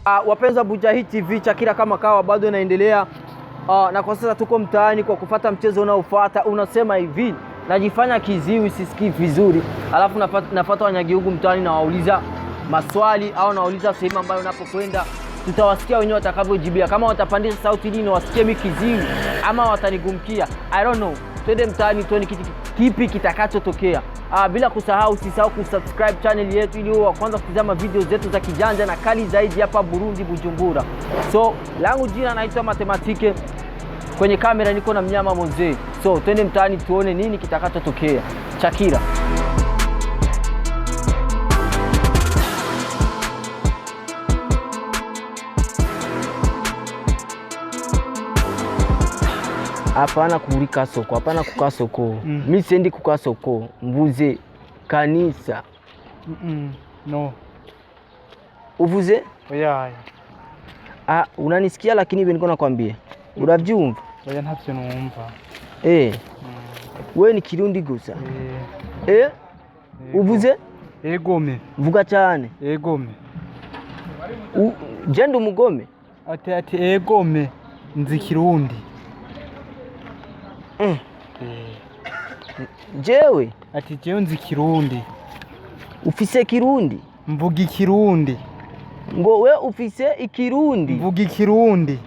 Wapenzi wa Bujahid TV, Chakira kama kawa bado inaendelea. Na kwa sasa tuko mtaani kwa kufuata mchezo unaofuata. Unasema hivi, najifanya kiziwi sisikii vizuri, alafu nafuata wanyagihugu mtaani na wauliza maswali au nauliza sehemu ambayo unapokwenda. Tutawasikia wenyewe watakavyojibia, kama watapandisha sauti ili wasikie mimi kiziwi ama watanigumkia. I don't know. Twende mtaani tuone kipi kitakachotokea. Bila kusahau, usisahau kusubscribe channel yetu ili uwe wa kwanza kutazama video zetu za kijanja na kali zaidi hapa Burundi, Bujumbura. So, langu jina naitwa Matematike. Kwenye kamera niko na mnyama Mzee. So, twende mtaani tuone nini kitakachotokea. Chakira. Hapana kurika soko, hapana kukaa soko. Mimi siendi kukaa soko. Mvuze kanisa. No. Uvuze? Oya. Unanisikia lakini niko nakwambia. Uravyumva? Oya ntavyo numva. Wewe ni Kirundi gusa. Uvuze? Egome. Vuga cyane. Egome. Jenda umugome? Ati egome nzi Kirundi. Jewe? Ati jewe nzi Kirundi. Ufise Kirundi? Mvuga Ikirundi. Ngo we ufise Ikirundi? Mvuga Ikirundi.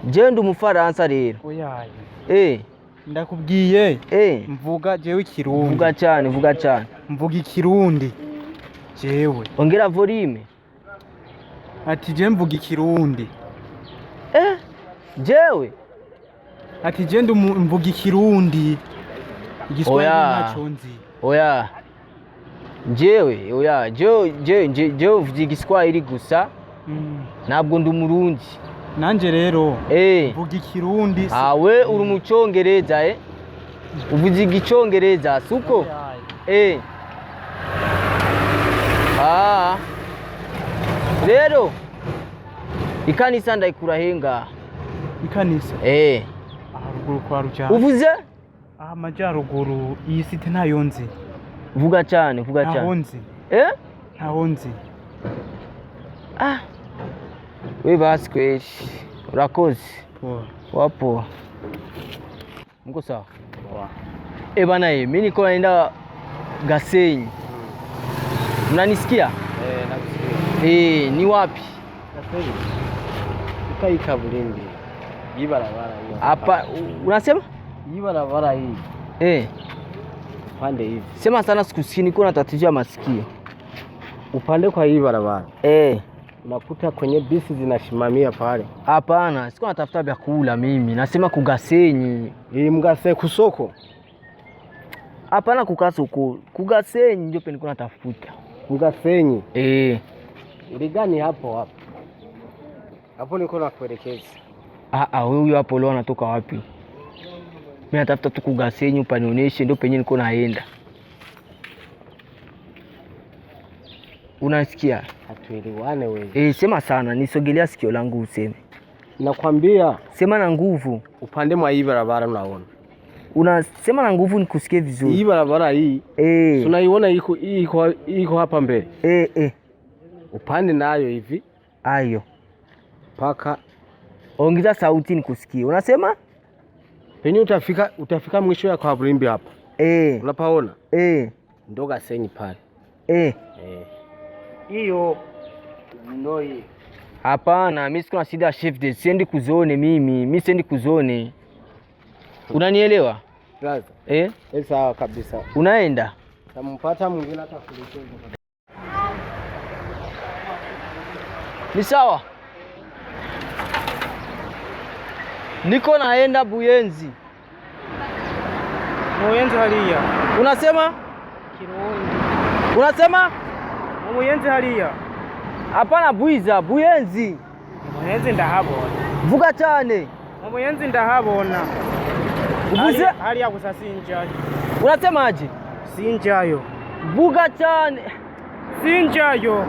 Jenda umufaransa rero. Oya. Ndakubwiye. Mvuga jewe Ikirundi. Vuga cyane, vuga cyane. Mvuga Ikirundi. Jewe. Ongera volume. Ati jewe mvuga Ikirundi. Jewe? Ati jenda mvuga Ikirundi. Igiswahili ntaco nzi. Oya. Jewe, oya, jewe uvuga Igiswahili gusa. Ntabwo ndi Umurundi. Nanje rero mvuga Ikirundi. We uri mu Cyongereza uvuga Igicyongereza suko? Rero ikanisa ndayikura henga. Ikanisa? Haruguru kwa Rujana. Uvuze? Amajyaruguru, iyi site ntayo nzi. Vuga cyane, vuga cyane. Ntaho nzi. Ntaho nzi. We basi kweli. Urakoze. Wapo. Mko sawa? Bana mimi niko naenda Gasenyi. Unanisikia? Nakusikia. Ni wapi? Gasenyi. Ikaika Burundi. Hii barabara hiyo. Hapa unasema? Hii barabara hii. Upande hivi. Sema sana sikusikii, niko na tatizo ya masikio. Upande kwa hii barabara. Unakuta kwenye bisi zinashimamia pale. Hapana, siko natafuta vyakula mimi. Nasema kugasenyi. Mgase kusoko. Hapana kukasoko. Kugasenyi ndio penye niko natafuta. Kugasenyi. Uligani hapo? Hapo niko nakuelekeza. Wewe hapo leo unatoka wapi? Mimi natafuta tu kugasenyi upanionyeshe ndio penye niko naenda. Unasikia? Hatuelewane wewe. Sema sana, nisogelea sikio langu useme. Nakwambia, sema na nguvu. Upande mwa hii barabara unaona. Unasema na nguvu nikusikie vizuri. Hii barabara hii. Tunaiona iko hapa mbele. Upande nayo hivi. Ayo. Paka. Ongeza sauti nikusikie. Unasema? Penye utafika mwisho ya kwa Burimbi hapa. Unapaona? Ndo Gasenyi pale. Hiyo ndio hii. Hapana, mimi siko na shida chef de siendi kuzone mimi. Mimi siendi kuzone. Unanielewa? Brother. Sawa kabisa. Unaenda? Tampata mwingine atakuletea. Ni sawa? Niko naenda Buyenzi. Buyenzi halia. Unasema? Kirundi. Unasema? Buyenzi halia. Hapana Buiza, Buyenzi. Buyenzi ndahabona. Vuga cyane. Buyenzi ndahabona. Uvuze? Halia gusa sinjayo. Unasemaje? Sinjayo. Vuga cyane. Sinjayo.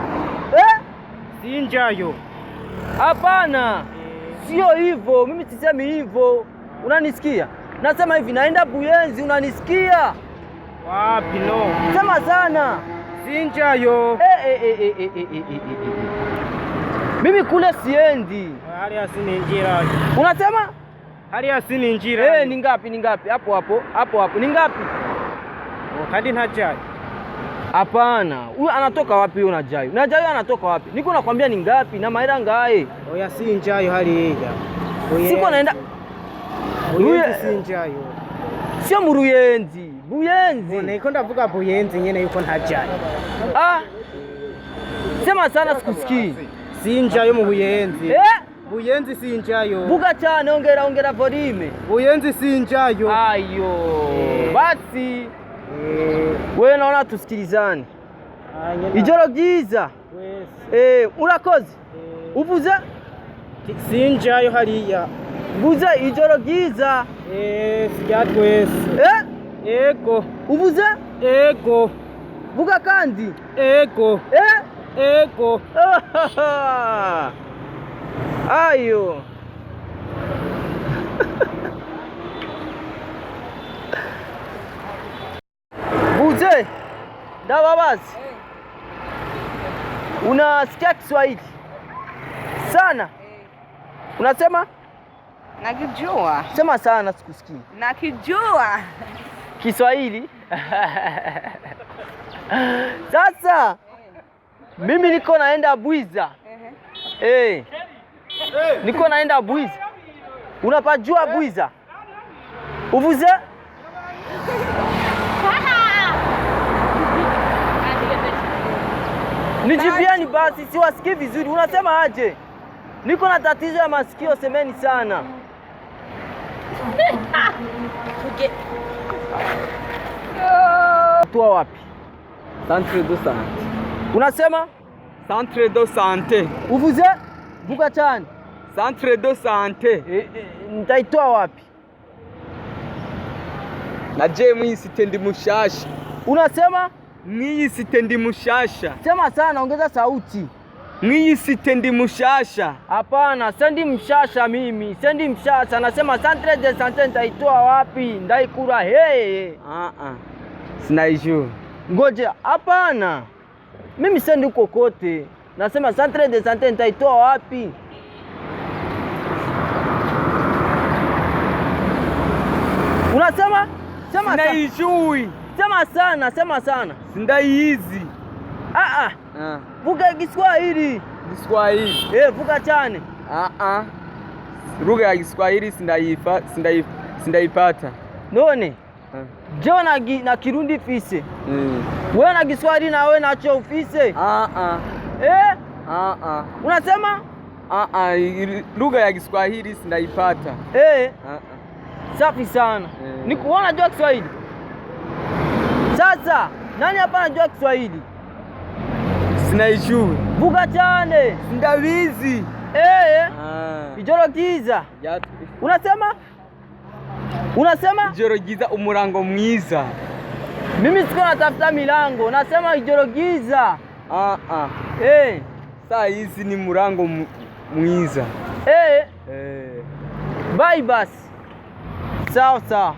Sinjayo. Hapana. Sio hivyo, mimi sisemi hivyo. Unanisikia? Nasema hivi naenda Buyenzi, unanisikia? Wapi no? Sema sana. Sinjayo. Mimi kule siendi. Hali asini njira. Unasema? Hali asini njira. Ni ngapi? Ni ngapi? Hapo. Ni ngapi? Wakati Najayo. Hapana. Huyu anatoka wapi huyo Najayo? Najayo anatoka wapi? Niko nakwambia ni ngapi na mahera ngae. Oya sinjayo hali hija. Siko naenda. Buyenzi sinjayo. Sio mu Ruyenzi. Buyenzi. Niko ndavuga Buyenzi nyene yuko Najayo. Sema sana sikusikii. Sinjayo mu Buyenzi. Buyenzi sinjayo. Vuga cyane, ongera volume. Buyenzi sinjayo. Ayo. Basi. Wewe naona tusikilizane. Ijoro ryiza. Urakoze. Uvuze? Sinjayo hariya. Uvuze ijoro ryiza. Sijya twese. Ego. Uvuze? Ego. Vuga kandi. Ego. Ego. Ayo. Buze. Dawabazi. Unasikia Kiswahili? Sana. Unasema? Nakijua. Sema sana sikusikii. Nakijua. Kiswahili? Sasa mimi niko naenda Bwiza. Niko naenda Bwiza. Unapajua Bwiza? Uvuze? Nijibiani basi, siwasikii vizuri. Unasema aje? Niko na tatizo ya masikio, semeni sana. Tua wapi? Centre de santé. Unasema? Centre de santé. Uvuze? Vuga cyane. Centre de santé. Nitaitoa wapi? Naje mwiyi site ndi mushasha. Unasema? Mwiyi site ndi mushasha. Sema sana, ongeza sauti. Mwiyi site ndi mushasha. Hapana, sendi mshasha mimi. Sendi mshasha. Nasema centre de santé nitaitoa wapi? Ndaikura Sinaijua. Ngoje, hapana. Mimi sendi huko kote. Nasema centre de santé nitaitoa wapi? Unasema? Sema sana. Sinaijui. Sema sana. Sindaizi. Vuga Kiswahili. Kiswahili. Vuga cyane. Lugha ya Kiswahili sindaipata. None? Jewe na Kirundi fise. Wewe na Kiswahili na wewe nacho ufise? Unasema? Lugha ya Kiswahili sindaipata. Safi sana. Nikuona unajua Kiswahili? Sasa, nani hapa anajua Kiswahili? Sinaijua. Vuga cyane. Sindabizi. Ijoro ryiza. Unasema? Ijoro ryiza, umurango mwiza. Mimi siko natafuta milango, nasema ijoro ryiza. Saa hizi ni murango mwiza. Bye basi. Sawa.